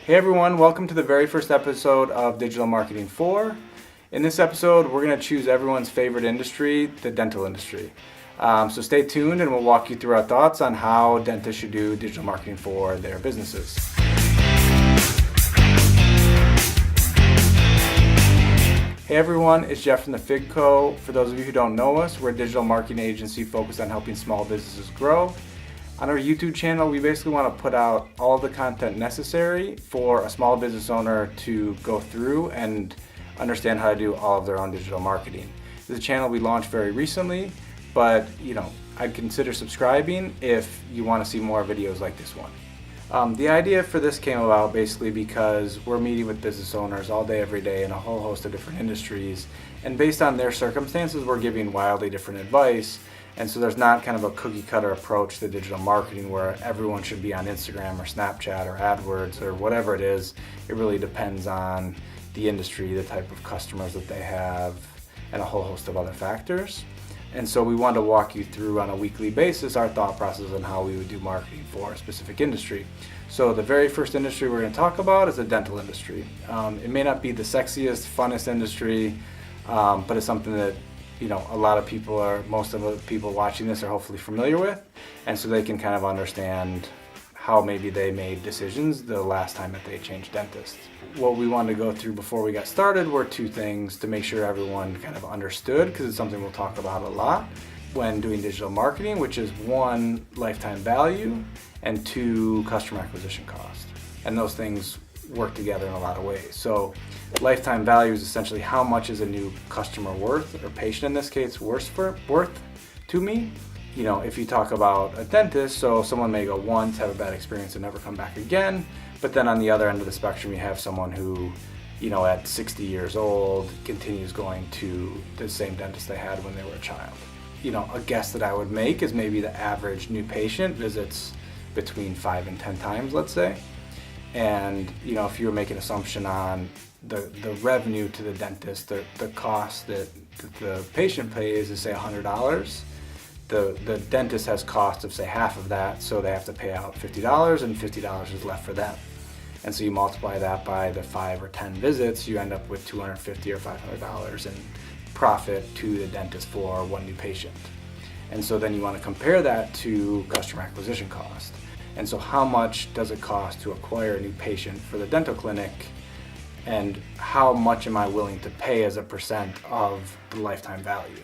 Hey everyone, welcome to the very first episode of Digital Marketing 4. In this episode, we're going to choose everyone's favorite industry, the dental industry. So stay tuned and we'll walk you through our thoughts on how dentists should do digital marketing for their businesses. Hey everyone, it's Jeff from TheFigCo. For those of you who don't know us, we're a digital marketing agency focused on helping small businesses grow. On our YouTube channel, we basically want to put out all the content necessary for a small business owner to go through and understand how to do all of their own digital marketing. This is a channel we launched very recently, but I'd consider subscribing if you want to see more videos like this one. The idea for this came about basically because we're meeting with business owners all day, every day in a whole host of different industries, and based on their circumstances, we're giving wildly different advice. And so there's not kind of a cookie cutter approach to digital marketing where everyone should be on Instagram or Snapchat or AdWords or whatever it is. It really depends on the industry, the type of customers that they have, and a whole host of other factors. And so we want to walk you through on a weekly basis our thought process on how we would do marketing for a specific industry. So the very first industry we're going to talk about is the dental industry. It may not be the sexiest, funnest industry, but it's something that a lot of people most of the people watching this are hopefully familiar with, and so they can kind of understand how maybe they made decisions the last time that they changed dentists. What we wanted to go through before we got started were two things to make sure everyone kind of understood, because it's something we'll talk about a lot when doing digital marketing, which is one, lifetime value, and two, customer acquisition cost. And those things work together in a lot of ways. So lifetime value is essentially how much is a new customer worth, or patient in this case, worth to me. If you talk about a dentist, so someone may go once, have a bad experience and never come back again, but then on the other end of the spectrum you have someone who at 60 years old continues going to the same dentist they had when they were a child. A guess that I would make is maybe the average new patient visits between 5 and 10 times, let's say. And if you were making an assumption on the revenue to the dentist, the cost that the patient pays is say $100, the dentist has cost of say half of that, so they have to pay out $50, and $50 is left for them. And so you multiply that by the 5 or 10 visits, you end up with $250 or $500 in profit to the dentist for one new patient. And so then you want to compare that to customer acquisition cost. And so how much does it cost to acquire a new patient for the dental clinic, and how much am I willing to pay as a percent of the lifetime value?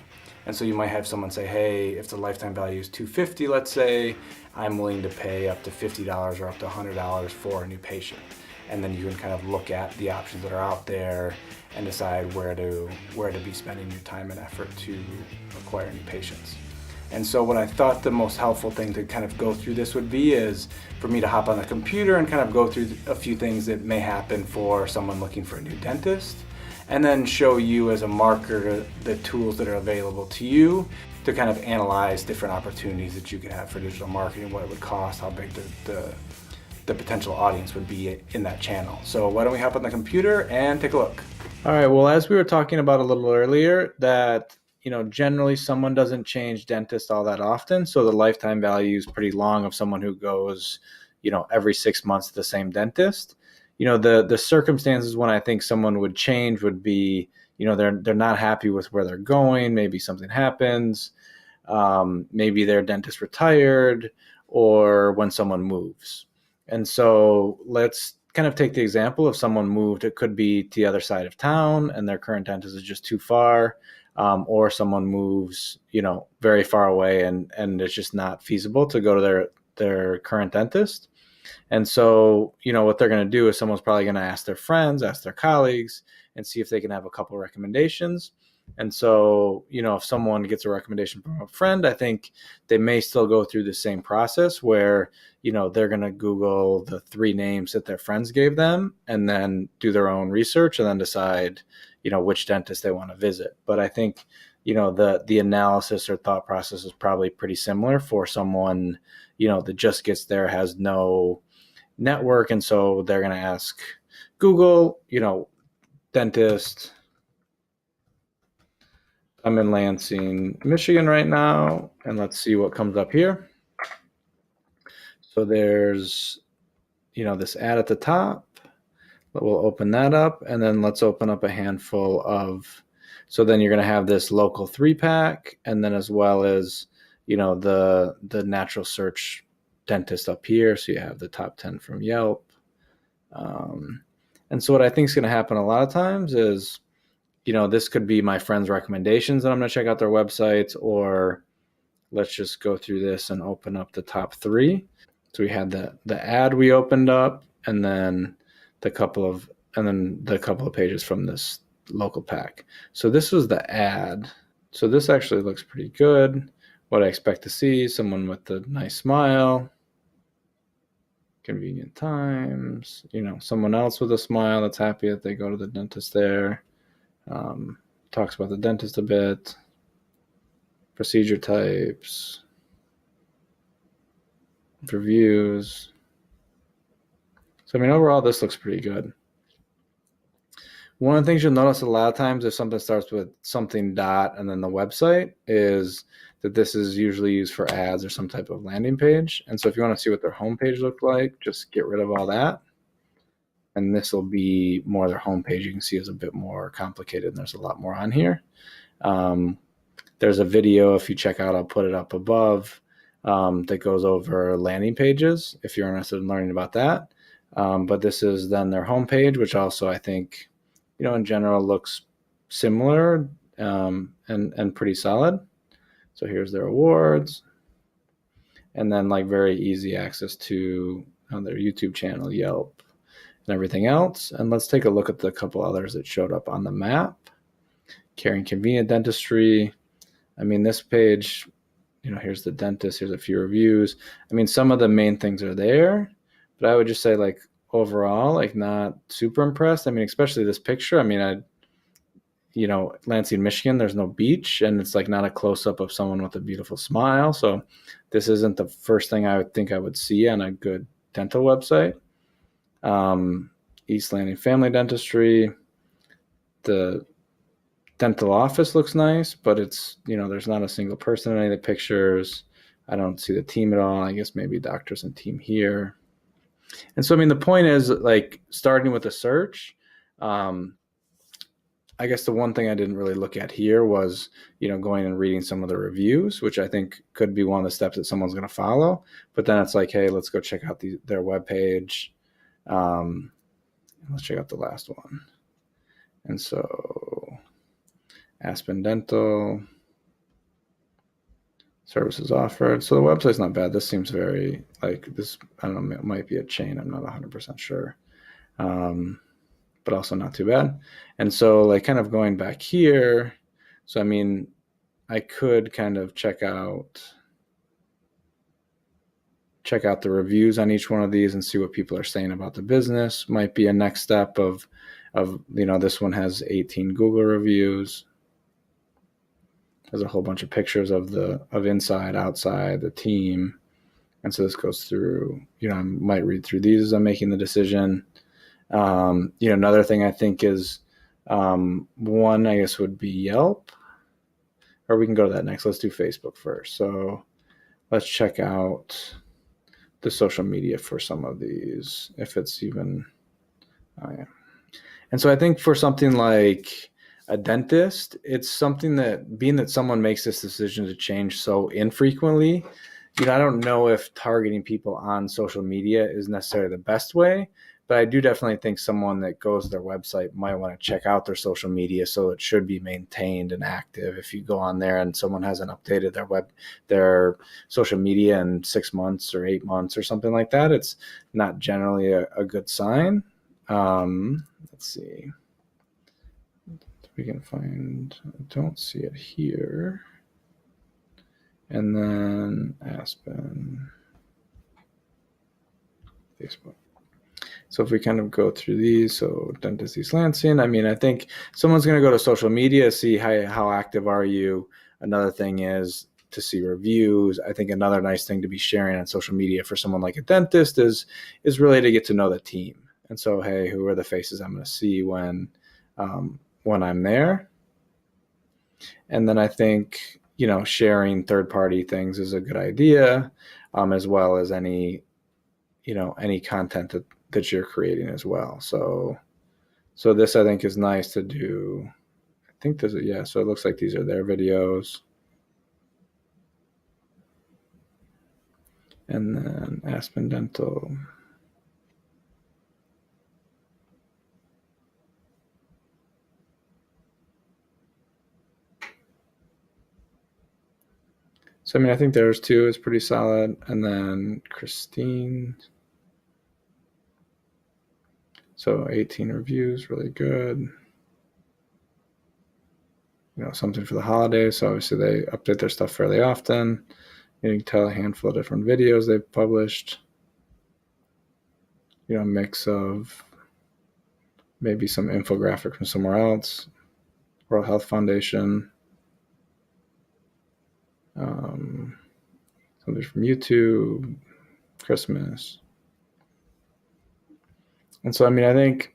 And so you might have someone say, hey, if the lifetime value is $250, let's say, I'm willing to pay up to $50 or up to $100 for a new patient. And then you can kind of look at the options that are out there and decide where to be spending your time and effort to acquire new patients. And so what I thought the most helpful thing to kind of go through this would be is for me to hop on the computer and kind of go through a few things that may happen for someone looking for a new dentist, and then show you as a marketer the tools that are available to you to kind of analyze different opportunities that you could have for digital marketing, what it would cost, how big the potential audience would be in that channel. So why don't we hop on the computer and take a look. All right, well, as we were talking about a little earlier, that generally someone doesn't change dentist all that often. So the lifetime value is pretty long of someone who goes, every 6 months to the same dentist. The circumstances when I think someone would change would be, they're not happy with where they're going. Maybe something happens. Maybe their dentist retired, or when someone moves. And so let's kind of take the example of someone moved. It could be to the other side of town and their current dentist is just too far. Or someone moves, very far away and it's just not feasible to go to their current dentist. And so, what they're going to do is someone's probably going to ask their friends, ask their colleagues, and see if they can have a couple recommendations. And so, if someone gets a recommendation from a friend, I think they may still go through the same process where, they're going to Google the 3 names that their friends gave them and then do their own research and then decide, which dentist they want to visit. But I think, the analysis or thought process is probably pretty similar for someone, that just gets there, has no network. And so they're going to ask Google, dentist. I'm in Lansing, Michigan right now, and let's see what comes up here. So there's, this ad at the top. we'll open that up, and then let's open up a handful of, so then you're going to have this local 3-pack, and then as well as, the natural search dentist up here. So you have the top 10 from Yelp. And so what I think is going to happen a lot of times is, this could be my friend's recommendations that I'm going to check out their websites, or let's just go through this and open up the top 3. So we had the ad we opened up, and then the couple of pages from this local pack. So this was the ad. So this actually looks pretty good. What I expect to see, someone with a nice smile, convenient times, someone else with a smile that's happy that they go to the dentist there. Talks about the dentist a bit, procedure types, reviews. So, overall, this looks pretty good. One of the things you'll notice a lot of times if something starts with something dot and then the website is that this is usually used for ads or some type of landing page. And so if you want to see what their homepage looked like, just get rid of all that. And this will be more their homepage. You can see is a bit more complicated, and there's a lot more on here. There's a video, if you check out, I'll put it up above, that goes over landing pages if you're interested in learning about that. But this is then their homepage, which also I think, in general looks similar and pretty solid. So here's their awards, and then like very easy access to their YouTube channel, Yelp, and everything else. And let's take a look at the couple others that showed up on the map. Care and convenient dentistry. This page, here's the dentist, here's a few reviews. Some of the main things are there, but I would just say like overall, like not super impressed. Especially this picture. Lansing, Michigan, there's no beach, and it's like not a close-up of someone with a beautiful smile. So this isn't the first thing I would think I would see on a good dental website. East Landing Family Dentistry. The dental office looks nice, but it's, there's not a single person in any of the pictures. I don't see the team at all. I guess maybe doctors and team here. And so, the point is like starting with a search. I guess the one thing I didn't really look at here was, going and reading some of the reviews, which I think could be one of the steps that someone's going to follow. But then it's like, hey, let's go check out their webpage. Let's check out the last one. And so Aspen Dental, services offered. So the website's not bad. This seems very like this, I don't know, it might be a chain. I'm not 100% sure. But also not too bad. And so like kind of going back here, so I could kind of check out the reviews on each one of these and see what people are saying about the business. Might be a next step of this one has 18 Google reviews. There's a whole bunch of pictures of inside, outside, the team. And so this goes through, I might read through these as I'm making the decision. Another thing I think is one, I guess, would be Yelp, or we can go to that next. Let's do Facebook first. So let's check out the social media for some of these, if it's even, yeah. And so I think for something like a dentist, it's something that, being that someone makes this decision to change so infrequently, I don't know if targeting people on social media is necessarily the best way. But I do definitely think someone that goes to their website might want to check out their social media, so it should be maintained and active. If you go on there and someone hasn't updated their social media in 6 months or 8 months or something like that, it's not generally a good sign. Let's see. We can find, I don't see it here. And then Aspen, Facebook. So if we kind of go through these, so Dentist East Lansing, I think someone's going to go to social media, see how active are you. Another thing is to see reviews. I think another nice thing to be sharing on social media for someone like a dentist is really to get to know the team. And so, hey, who are the faces I'm going to see when I'm there? And then I think, sharing third-party things is a good idea, as well as any content that you're creating as well. So this I think is nice to do. I think this is, yeah, so it looks like these are their videos. And then Aspen Dental. So, I mean, I think theirs too is pretty solid. And then Christine. So 18 reviews, really good. You know, something for the holidays. So obviously they update their stuff fairly often. You can tell a handful of different videos they've published. You know, a mix of maybe some infographic from somewhere else. World Health Foundation. Something from YouTube, Christmas. And so, I mean, I think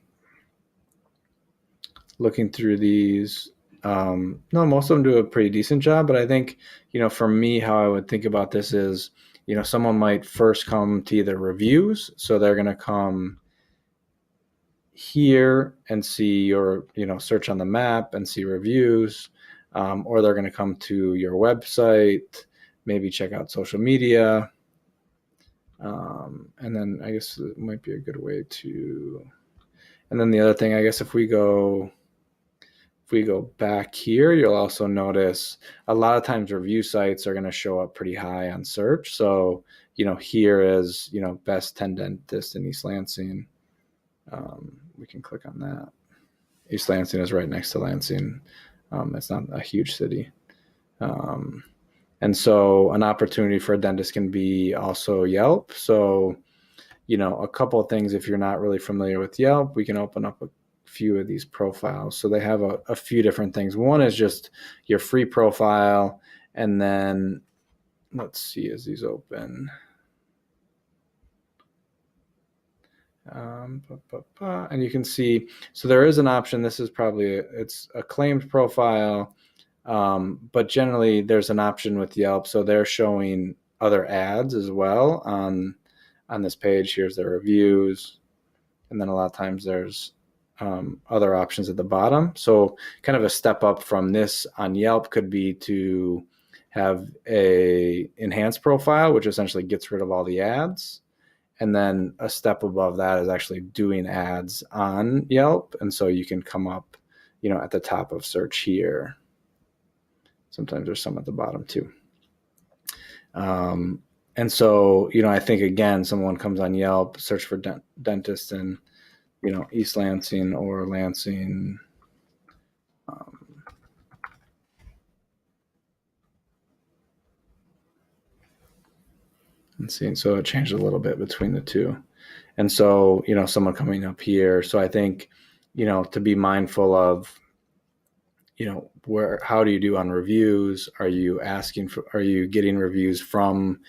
looking through these, no, most of them do a pretty decent job, but I think, you know, for me, how I would think about this is, you know, someone might first come to either reviews. So they're going to come here and see your, you know, search on the map and see reviews, or they're going to come to your website, maybe check out social media. And then I guess it might be a good way to, and then the other thing, I guess if we go back here, you'll also notice a lot of times review sites are going to show up pretty high on search. So, you know, here is, you know, best 10 dentist in East Lansing. We can click on that. East Lansing is right next to Lansing. It's not a huge city. And so an opportunity for a dentist can be also Yelp. So, you know, a couple of things, if you're not really familiar with Yelp, we can open up a few of these profiles. So they have a few different things. One is just your free profile. And then let's see, as these open. And you can see, so there is an option. This is probably, it's a claimed profile. But generally there's an option with Yelp. So they're showing other ads as well on this page. Here's their reviews. And then a lot of times there's other options at the bottom. So kind of a step up from this on Yelp could be to have a enhanced profile, which essentially gets rid of all the ads. And then a step above that is actually doing ads on Yelp. And so you can come up, you know, at the top of search here. Sometimes there's some at the bottom too. And so, you know, I think, again, someone comes on Yelp, search for dentist in, you know, East Lansing or Lansing. And see, so it changed a little bit between the two. And so, you know, someone coming up here. So I think, you know, to be mindful of, you know, how do you do on reviews? Are you getting reviews from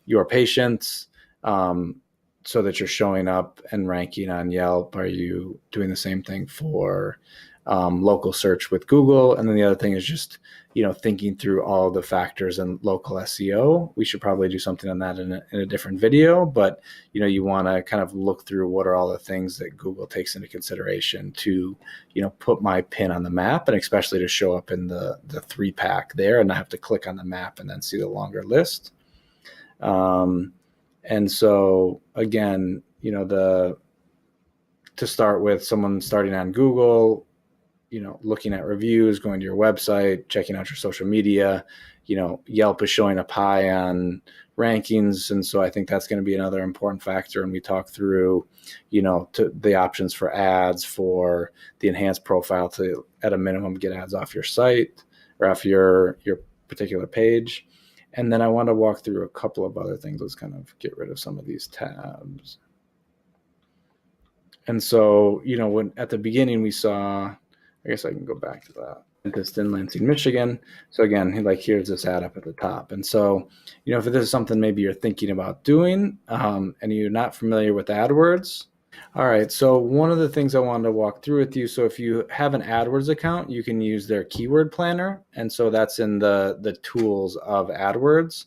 your patients, so that you're showing up and ranking on Yelp? Are you doing the same thing for local search with Google? And then the other thing is just, you know, thinking through all the factors in local SEO. We should probably do something on that in a different video, but, you know, you want to kind of look through what are all the things that Google takes into consideration to, you know, put my pin on the map, and especially to show up in the 3-pack there and not have to click on the map and then see the longer list. And so again, you know, to start with, someone starting on Google, you know, looking at reviews, going to your website, checking out your social media, you know, Yelp is showing up high on rankings. And so I think that's going to be another important factor. And we talk through, you know, to the options for ads, for the enhanced profile to, at a minimum, get ads off your site or off your particular page. And then I want to walk through a couple of other things. Let's kind of get rid of some of these tabs. And so, you know, when at the beginning we saw, I guess I can go back to that. Dentist in Lansing, Michigan. So again, like here's this ad up at the top. And so, you know, if this is something maybe you're thinking about doing, and you're not familiar with AdWords. All right, so one of the things I wanted to walk through with you, so if you have an AdWords account, you can use their keyword planner. And so that's in the tools of AdWords.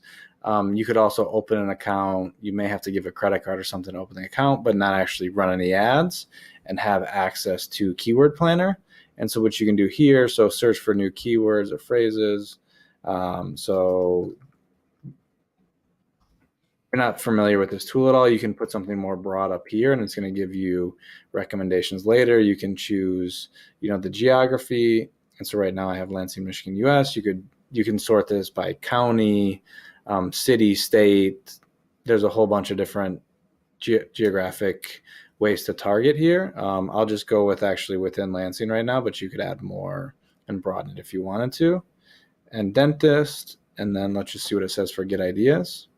You could also open an account. You may have to give a credit card or something to open the account, but not actually run any ads and have access to Keyword Planner. And so what you can do here, so search for new keywords or phrases. So if you're not familiar with this tool at all, you can put something more broad up here and it's going to give you recommendations later. You can choose, the geography. And so right now I have Lansing, Michigan, US. You can sort this by county, city, state. There's a whole bunch of different geographic ways to target here. I'll just go with actually within Lansing right now, but you could add more and broaden it if you wanted to. And dentist, and then let's just see what it says for get ideas.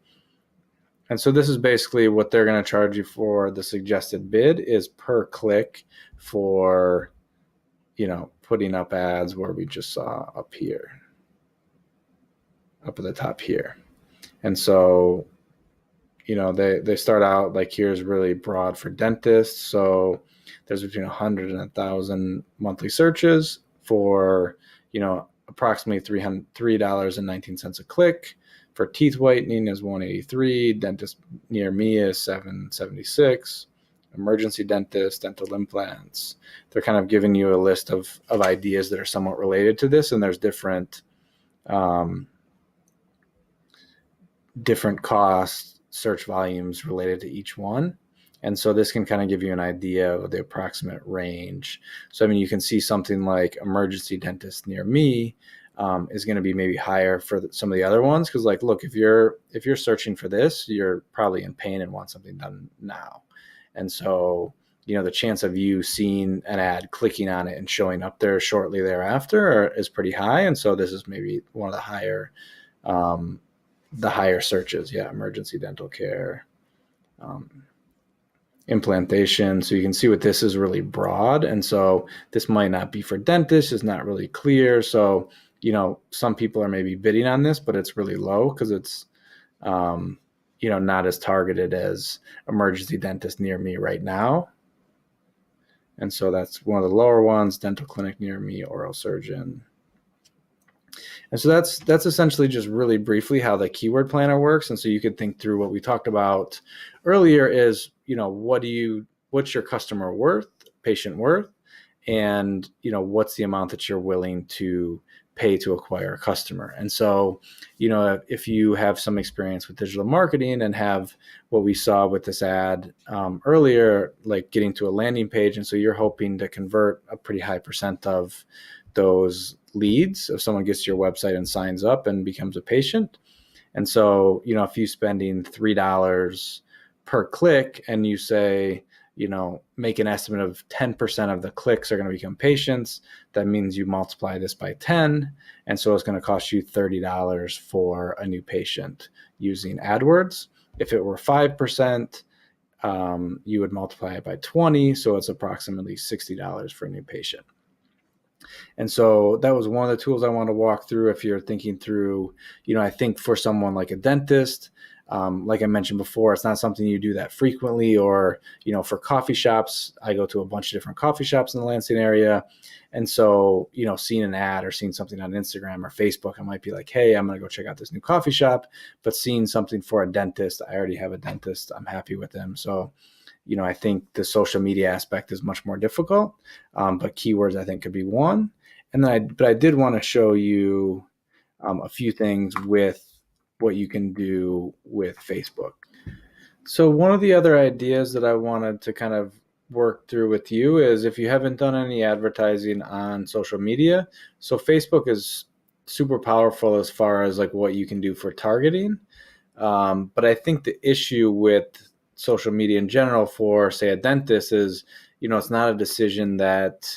And so this is basically what they're going to charge you for. The suggested bid is per click for, putting up ads where we just saw up here, up at the top here. And so, they start out like here's really broad for dentists. So there's between 100 and 1,000 monthly searches for, approximately $3.19 a click. For teeth whitening is $183. Dentist near me is $776. Emergency dentist, dental implants. They're kind of giving you a list of ideas that are somewhat related to this, and there's different cost search volumes related to each one. And so this can kind of give you an idea of the approximate range. So, you can see something like emergency dentist near me is going to be maybe higher for some of the other ones. Cause look, if you're searching for this, you're probably in pain and want something done now. And so, the chance of you seeing an ad, clicking on it and showing up there shortly thereafter is pretty high. And so this is maybe one of the higher searches. Yeah. Emergency dental care, implantation. So you can see what this is really broad. And so this might not be for dentists. It's not really clear. So, some people are maybe bidding on this, but it's really low because it's, not as targeted as emergency dentist near me right now. And so that's one of the lower ones, dental clinic near me, oral surgeon. And so that's essentially just really briefly how the keyword planner works. And so you could think through what we talked about earlier is, what's your customer worth, patient worth, and, what's the amount that you're willing to pay to acquire a customer. And so, if you have some experience with digital marketing and have what we saw with this ad earlier, like getting to a landing page. And so you're hoping to convert a pretty high percent of those leads if someone gets to your website and signs up and becomes a patient. And so, if you're spending $3 per click and you say, make an estimate of 10% of the clicks are going to become patients, that means you multiply this by 10. And so it's going to cost you $30 for a new patient using AdWords. If it were 5%, you would multiply it by 20. So it's approximately $60 for a new patient. And so that was one of the tools I want to walk through. If you're thinking through, I think for someone like a dentist, like I mentioned before, it's not something you do that frequently, or, for coffee shops, I go to a bunch of different coffee shops in the Lansing area. And so, seeing an ad or seeing something on Instagram or Facebook, I might be like, hey, I'm going to go check out this new coffee shop. But seeing something for a dentist, I already have a dentist. I'm happy with them. So, I think the social media aspect is much more difficult, but keywords I think could be one. And then I did want to show you a few things with what you can do with Facebook. So one of the other ideas that I wanted to kind of work through with you is if you haven't done any advertising on social media, so Facebook is super powerful as far as like what you can do for targeting. But I think the issue with social media in general for, say, a dentist is, it's not a decision that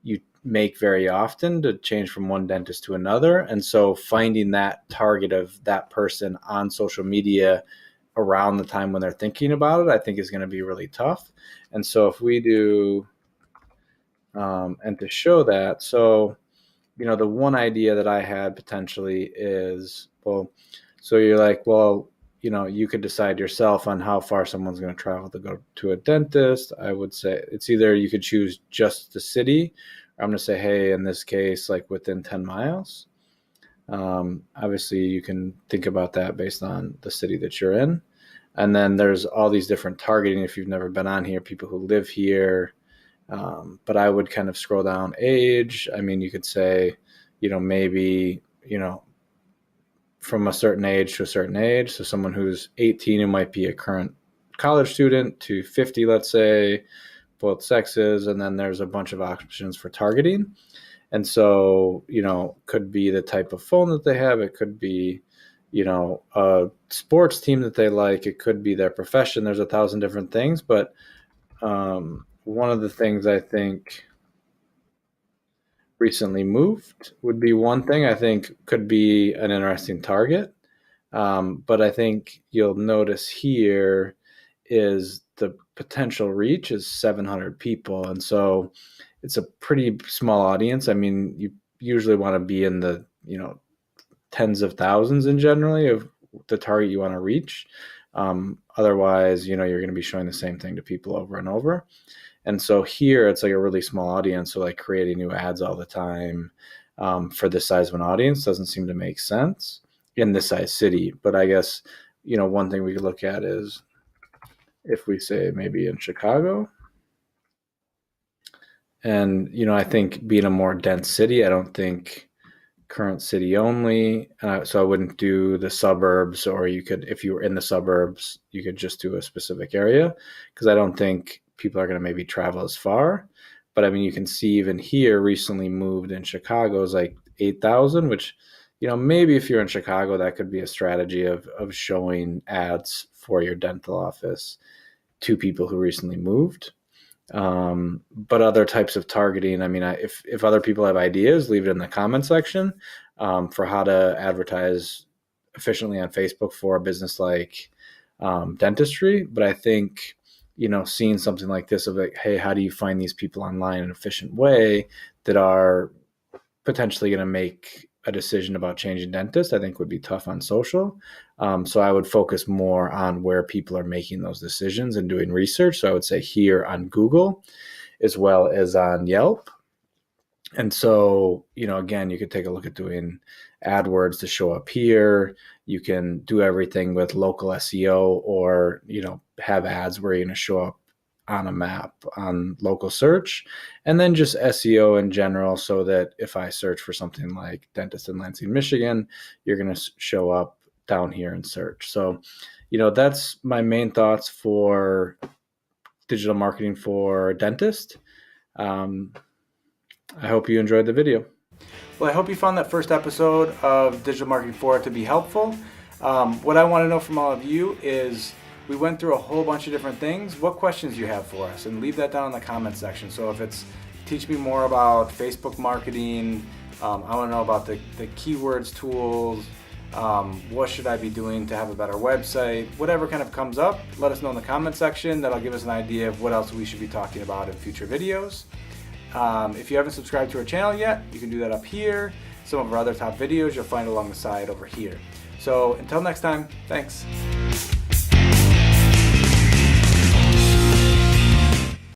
you make very often to change from one dentist to another. And so finding that target of that person on social media around the time when they're thinking about it, I think is going to be really tough. And so if we do, and to show that, so, the one idea that I had potentially is, well, so you're like, well, you could decide yourself on how far someone's going to travel to go to a dentist. I would say it's either you could choose just the city, or I'm going to say, hey, in this case, like within 10 miles. Obviously, you can think about that based on the city that you're in. And then there's all these different targeting if you've never been on here, people who live here. But I would kind of scroll down age. I mean, you could say, maybe, from a certain age to a certain age. So someone who's 18 who might be a current college student to 50, let's say, both sexes. And then there's a bunch of options for targeting. And so, could be the type of phone that they have. It could be, a sports team that they like. It could be their profession. There's 1,000 different things. But one of the things I think recently moved would be one thing I think could be an interesting target. But I think you'll notice here is the potential reach is 700 people. And so it's a pretty small audience. I mean, you usually want to be in the, tens of thousands in generally of the target you want to reach. Otherwise, you're going to be showing the same thing to people over and over. And so here it's like a really small audience. So like creating new ads all the time for this size of an audience doesn't seem to make sense in this size city. But I guess, one thing we could look at is if we say maybe in Chicago. And, I think being a more dense city, I don't think current city only. So I wouldn't do the suburbs, or you could, if you were in the suburbs, you could just do a specific area, because I don't think people are going to maybe travel as far. But I mean, you can see even here recently moved in Chicago is like 8,000, which, maybe if you're in Chicago, that could be a strategy of showing ads for your dental office to people who recently moved. But other types of targeting, I mean, if other people have ideas, leave it in the comment section for how to advertise efficiently on Facebook for a business like dentistry. But I think, seeing something like this of like, hey, how do you find these people online in an efficient way that are potentially going to make a decision about changing dentist, I think would be tough on social. So I would focus more on where people are making those decisions and doing research. So I would say here on Google as well as on Yelp. And so, again, you could take a look at doing AdWords to show up here. You can do everything with local SEO, or, have ads where you're going to show up on a map on local search, and then just SEO in general, so that if I search for something like dentist in Lansing, Michigan, you're going to show up down here in search. So, that's my main thoughts for digital marketing for dentist. I hope you enjoyed the video. Well, I hope you found that first episode of Digital Marketing 4 to be helpful. What I want to know from all of you is, we went through a whole bunch of different things. What questions do you have for us? And leave that down in the comment section. So if it's teach me more about Facebook marketing, I want to know about the keywords tools, what should I be doing to have a better website, whatever kind of comes up, let us know in the comment section. That'll give us an idea of what else we should be talking about in future videos. If you haven't subscribed to our channel yet, you can do that up here. Some of our other top videos you'll find along the side over here. So until next time, thanks.